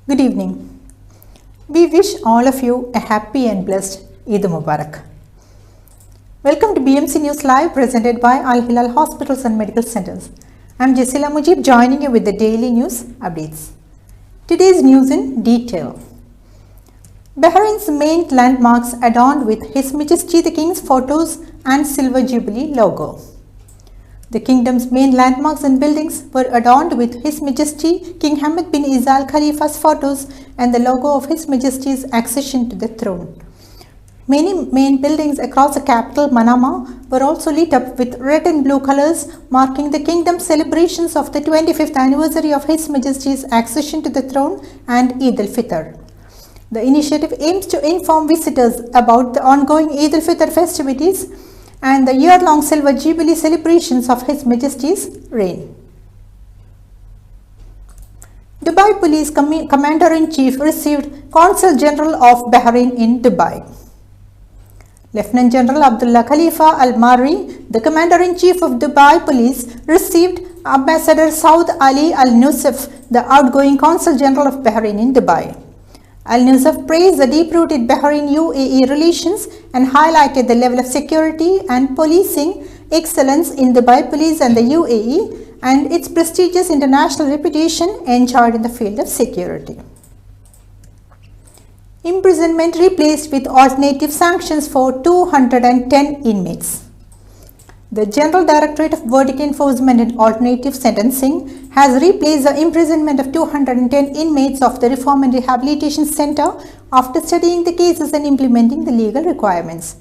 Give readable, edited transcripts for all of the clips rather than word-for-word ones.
Good evening. We wish all of you a happy and blessed Eid Mubarak. Welcome to BMC News Live presented by Al Hilal Hospitals and Medical Centers. I am Jasila Mujib joining you with the daily news updates. Today's news in detail. Bahrain's main landmarks adorned with His Majesty the King's photos and Silver Jubilee logo. The kingdom's main landmarks and buildings were adorned with His Majesty King Hamad bin Isa Al Khalifa's photos and the logo of His Majesty's accession to the throne. Many main buildings across the capital, Manama, were also lit up with red and blue colors, marking the kingdom's celebrations of the 25th anniversary of His Majesty's accession to the throne and Eid al-Fitr. The initiative aims to inform visitors about the ongoing Eid al-Fitr festivities and the year-long Silver Jubilee celebrations of His Majesty's reign. Dubai Police Commander-in-Chief received Consul General of Bahrain in Dubai. Lieutenant General Abdullah Khalifa Al-Marri, the Commander-in-Chief of Dubai Police, received Ambassador Saud Ali Al-Nusuf, the outgoing Consul General of Bahrain in Dubai. Al-Nusuf praised the deep-rooted Bahrain-UAE relations and highlighted the level of security and policing excellence in Dubai Police and the UAE and its prestigious international reputation enjoyed in the field of security. Imprisonment replaced with alternative sanctions for 210 inmates. The General Directorate of Verdict Enforcement and Alternative Sentencing has replaced the imprisonment of 210 inmates of the Reform and Rehabilitation Center after studying the cases and implementing the legal requirements.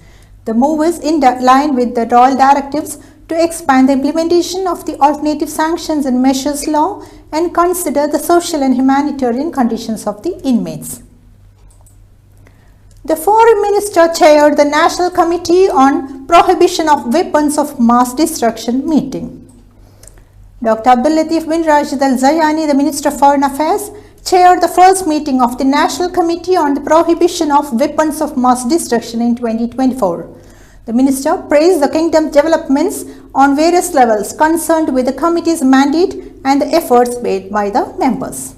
The move is in line with the royal directives to expand the implementation of the alternative sanctions and measures law and consider the social and humanitarian conditions of the inmates. The Foreign Minister chaired the National Committee on Prohibition of Weapons of Mass Destruction meeting. Dr. Abdul Latif bin Rashid Al Zayani, the Minister of Foreign Affairs, chaired the first meeting of the National Committee on the Prohibition of Weapons of Mass Destruction in 2024. The Minister praised the Kingdom's developments on various levels concerned with the committee's mandate and the efforts made by the members.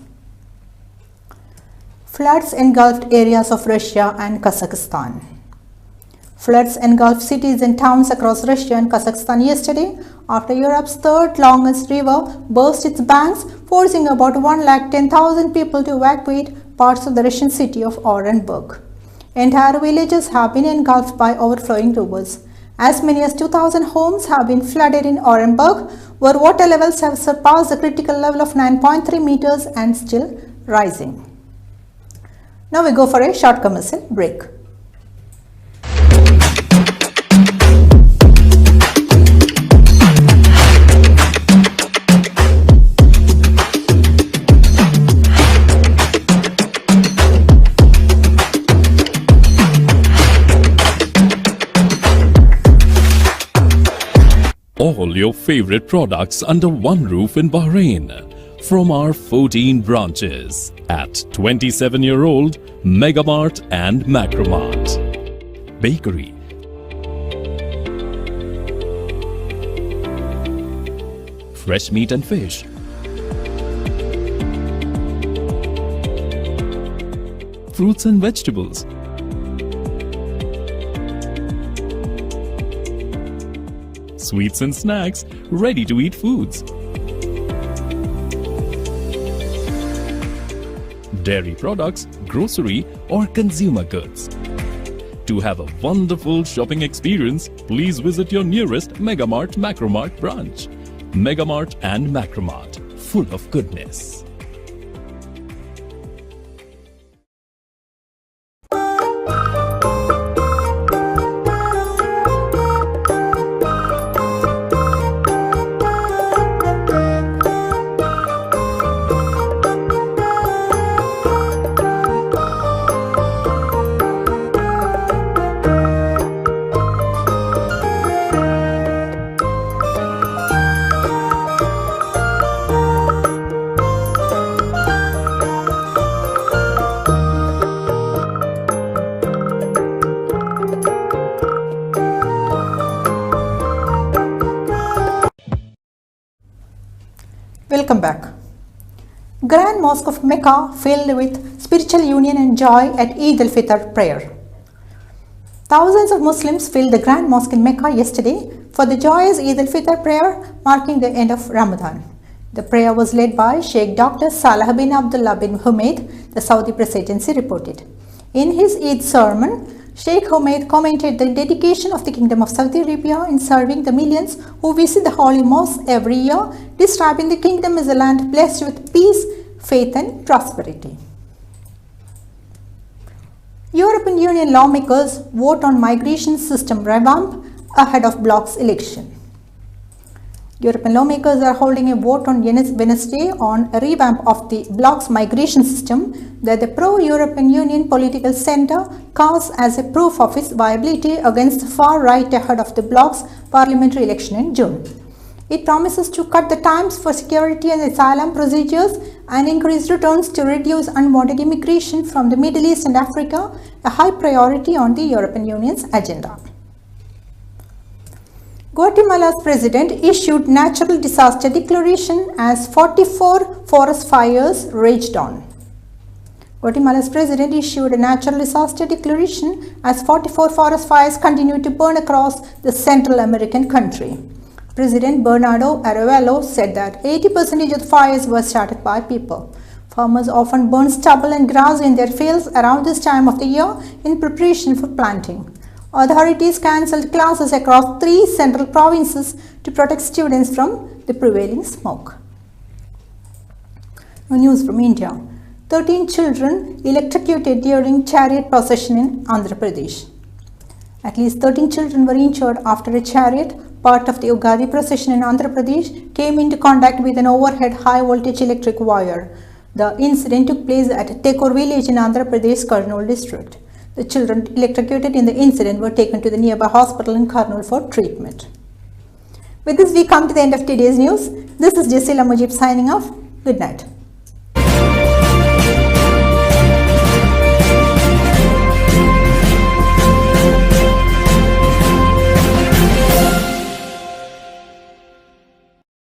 Floods engulfed areas of Russia and Kazakhstan. Floods engulfed cities and towns across Russia and Kazakhstan yesterday after Europe's third longest river burst its banks, forcing about 110,000 people to evacuate parts of the Russian city of Orenburg. Entire villages have been engulfed by overflowing rivers. As many as 2,000 homes have been flooded in Orenburg, where water levels have surpassed the critical level of 9.3 meters and still rising. Now we go for a short commercial break. All your favorite products under one roof in Bahrain from our 14 branches at 27-year-old Megamart and Macromart. Bakery, fresh meat and fish, fruits and vegetables, sweets and snacks, ready-to-eat foods, dairy products, grocery or consumer goods. To have a wonderful shopping experience, please visit your nearest Megamart Macromart branch. Megamart and Macromart, full of goodness. Welcome back. Grand Grand Mosque of Mecca filled with spiritual union and joy at Eid al-Fitr prayer. Thousands of Muslims filled the Grand Mosque in Mecca yesterday for the joyous Eid al-Fitr prayer marking the end of Ramadan. The prayer was led by Sheikh Dr. Salah bin Abdullah bin Humaid, the Saudi Presidency reported. In his Eid sermon, Sheikh Humaid commented the dedication of the Kingdom of Saudi Arabia in serving the millions who visit the Holy Mosque every year, describing the kingdom as a land blessed with peace, faith and prosperity. European Union lawmakers vote on migration system revamp ahead of bloc's election. European lawmakers are holding a vote on Wednesday on a revamp of the bloc's migration system that the pro-European Union political centre casts as a proof of its viability against the far right ahead of the bloc's parliamentary election in June. It promises to cut the times for security and asylum procedures and increase returns to reduce unwanted immigration from the Middle East and Africa, a high priority on the European Union's agenda. Guatemala's president issued natural disaster declaration as 44 forest fires raged on. Guatemala's president issued a natural disaster declaration as 44 forest fires continue to burn across the Central American country. President Bernardo Arevalo said that 80% of the fires were started by people. Farmers often burn stubble and grass in their fields around this time of the year in preparation for planting. Authorities cancelled classes across 3 central provinces to protect students from the prevailing smoke. News from India. 13 children electrocuted during chariot procession in Andhra Pradesh. At least 13 children were injured after a chariot, part of the Ugadi procession in Andhra Pradesh, came into contact with an overhead high-voltage electric wire. The incident took place at Tekor village in Andhra Pradesh, Kurnool district. The children electrocuted in the incident were taken to the nearby hospital in Kurnool for treatment. With this, we come to the end of today's news. This is Jasila Mujib signing off. Good night.